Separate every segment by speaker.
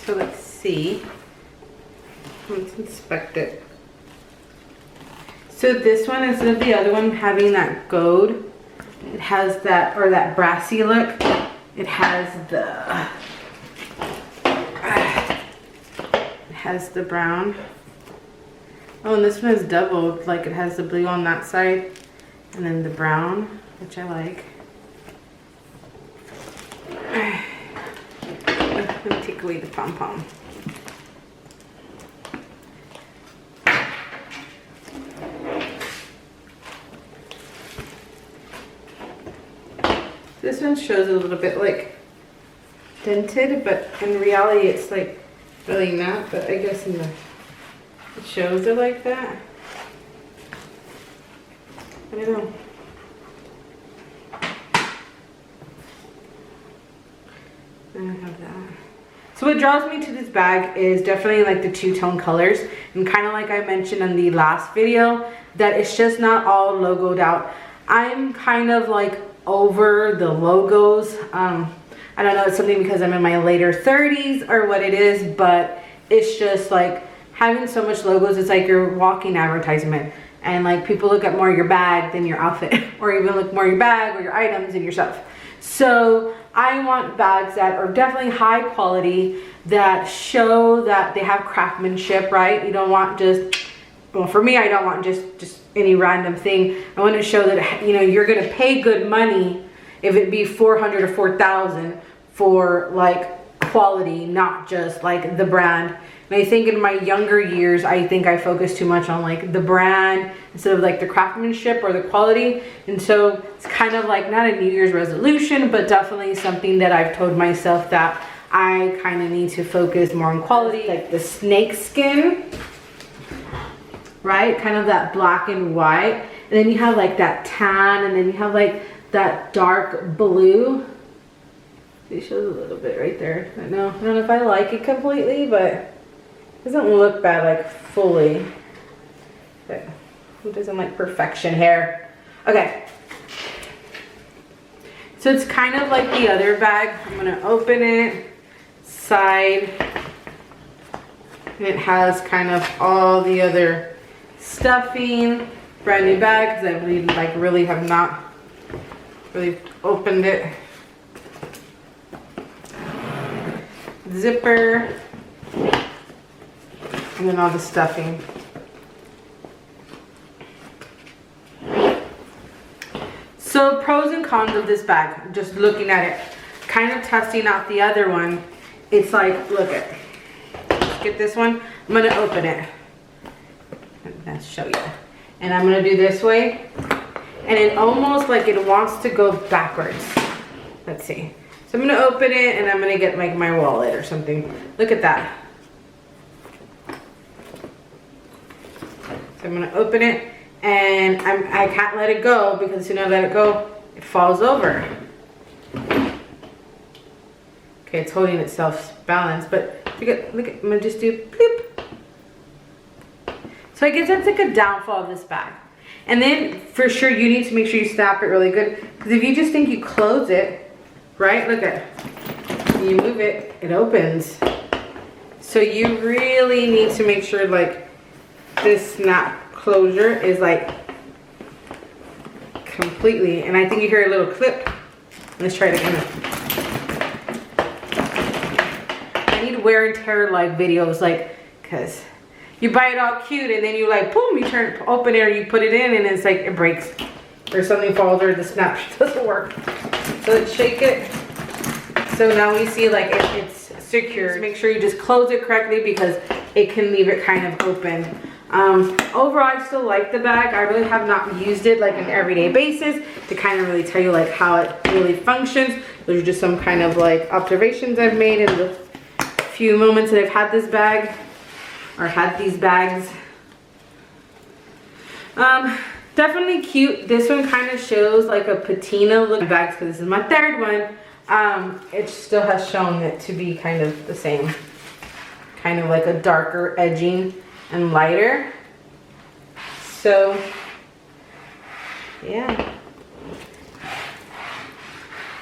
Speaker 1: So let's see. Let's inspect it. So this one, instead of the other one having that gold, it has that, or that brassy look. It has the brown. Oh, and this one is doubled. Like it has the blue on that side and then the brown, which I like. Let me take away the pom-pom. This one shows a little bit like dented, but in reality it's like really not, but I guess in the shows it like that. I don't know. I have that. So what draws me to this bag is definitely like the two-tone colors, and kind of like I mentioned in the last video, that it's just not all logoed out. I'm kind of like over the logos. I don't know, it's something because I'm in my later 30s or what it is, but it's just like having so much logos, it's like your walking advertisement, and like people look at more your bag than your outfit, or even look more your bag or your items and your stuff. So I want bags that are definitely high quality, that show that they have craftsmanship, right? You don't want just, well, for me, I don't want just any random thing. I want to show that, you know, you're going to pay good money, if it be $400 or $4,000 for like quality, not just like the brand. And I think in my younger years, I think I focused too much on like the brand instead of like the craftsmanship or the quality. And so it's kind of like not a New Year's resolution, but definitely something that I've told myself that I kind of need to focus more on quality, like the snake skin, right? Kind of that black and white. And then you have like that tan, and then you have like that dark blue. It shows a little bit right there. I don't know if I like it completely, but it doesn't look bad like fully. But who doesn't like perfection hair? Okay. So it's kind of like the other bag. I'm gonna open it, side. And it has kind of all the other stuffing. Brand new bag, because I really have not really opened it. Zipper, and then all the stuffing. So pros and cons of this bag, just looking at it, kind of testing out the other one. It's like, look at, get this one, I'm gonna open it. Let's show you. And I'm gonna do this way, and it almost like it wants to go backwards. Let's see. So I'm gonna open it, and I'm gonna get like my wallet or something. Look at that. So I'm gonna open it, and I can't let it go, because as soon as I let it go, it falls over. Okay, it's holding itself balanced, but look at, I'm gonna just do bloop. So I guess that's like a downfall of this bag. And then for sure you need to make sure you snap it really good, because if you just think you close it, right, look at, you move it, it opens. So you really need to make sure like this snap closure is like completely, and I think you hear a little clip. Let's try it again. I need wear and tear like videos, like, because you buy it all cute and then you like, boom, you open it, or you put it in, and it's like it breaks, or something falls, or the snap doesn't work. So let's shake it. So now we see like it's secure. Just make sure you just close it correctly, because it can leave it kind of open. Overall, I still like the bag. I really have not used it like on an everyday basis to kind of really tell you like how it really functions. Those are just some kind of like observations I've made in the few moments that I've had this bag, or had these bags. Definitely cute. This one kind of shows like a patina look bags, because this is my third one. It still has shown it to be kind of the same, kind of like a darker edging and lighter. So yeah,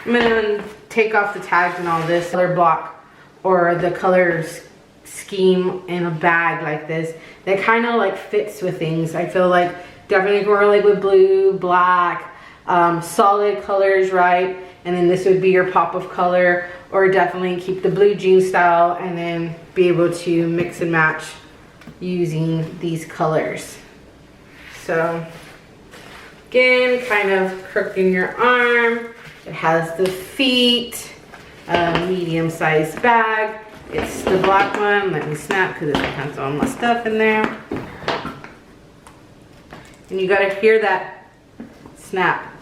Speaker 1: I'm gonna take off the tags and all this color block or the colors scheme in a bag like this that kind of like fits with things. I feel like definitely more like with blue, black, solid colors, right? And then this would be your pop of color, or definitely keep the blue jean style and then be able to mix and match using these colors. So again, kind of crooking your arm. It has the feet, medium sized bag. It's the black one. Let me snap because it has all my stuff in there. And you gotta hear that snap.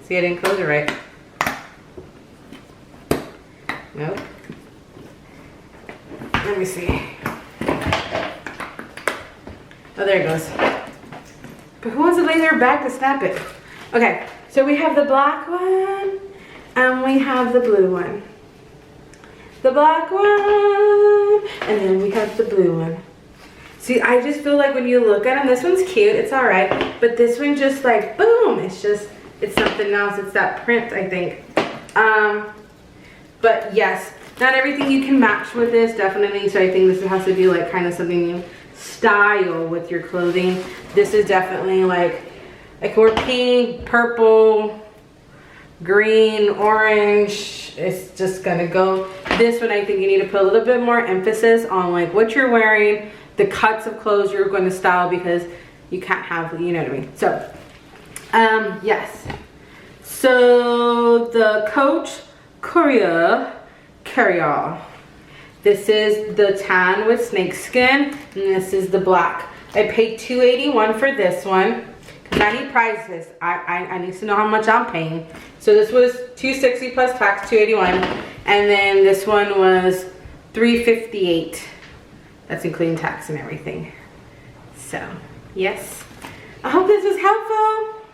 Speaker 1: See, I didn't close it right. Nope. Let me see. Oh, there it goes. But who wants to lay their back to snap it? Okay, so we have the black one and we have the blue one. The black one and then we have the blue one. See, I just feel like when you look at them, this one's cute, it's all right. But this one just like, boom, it's something else. It's that print, I think. But yes, not everything you can match with this, definitely. So I think this has to be like kind of something you style with your clothing. This is definitely like more pink, purple, green, orange. It's just gonna go. This one, I think you need to put a little bit more emphasis on like what you're wearing, the cuts of clothes you're going to style, because you can't have, you know what I mean. So yes, so the Coach Courier Carryall. This is the tan with snake skin, and this is the black. I paid $281 for this one because I need prices. I need to know how much I'm paying. So this was $260 plus tax, $281, and then this one was $358. That's including tax and everything. So yes, I hope this was helpful.